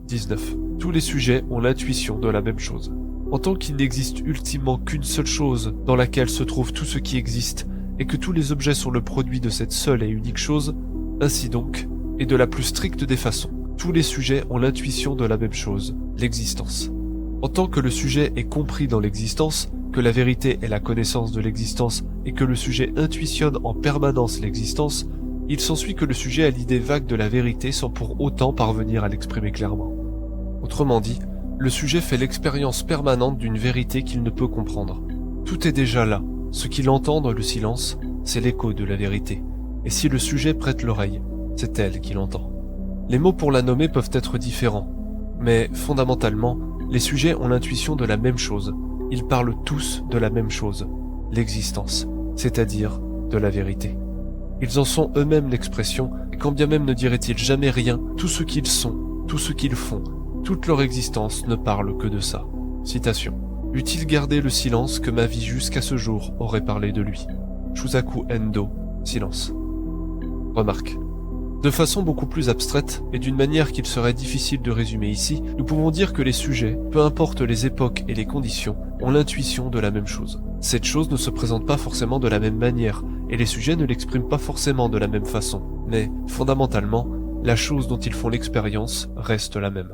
19. Tous les sujets ont l'intuition de la même chose. En tant qu'il n'existe ultimement qu'une seule chose dans laquelle se trouve tout ce qui existe, et que tous les objets sont le produit de cette seule et unique chose, ainsi donc, et de la plus stricte des façons, tous les sujets ont l'intuition de la même chose, l'existence. En tant que le sujet est compris dans l'existence, que la vérité est la connaissance de l'existence et que le sujet intuitionne en permanence l'existence, il s'ensuit que le sujet a l'idée vague de la vérité sans pour autant parvenir à l'exprimer clairement. Autrement dit, le sujet fait l'expérience permanente d'une vérité qu'il ne peut comprendre. Tout est déjà là. Ce qu'il entend dans le silence, c'est l'écho de la vérité. Et si le sujet prête l'oreille, c'est elle qui l'entend. Les mots pour la nommer peuvent être différents, mais fondamentalement, les sujets ont l'intuition de la même chose. Ils parlent tous de la même chose, l'existence, c'est-à-dire de la vérité. Ils en sont eux-mêmes l'expression, et quand bien même ne diraient-ils jamais rien, tout ce qu'ils sont, tout ce qu'ils font, toute leur existence ne parle que de ça. Citation. Eût-il gardé le silence que ma vie jusqu'à ce jour aurait parlé de lui? Shusaku Endo, silence. Remarque. De façon beaucoup plus abstraite, et d'une manière qu'il serait difficile de résumer ici, nous pouvons dire que les sujets, peu importe les époques et les conditions, ont l'intuition de la même chose. Cette chose ne se présente pas forcément de la même manière, et les sujets ne l'expriment pas forcément de la même façon, mais, fondamentalement, la chose dont ils font l'expérience reste la même.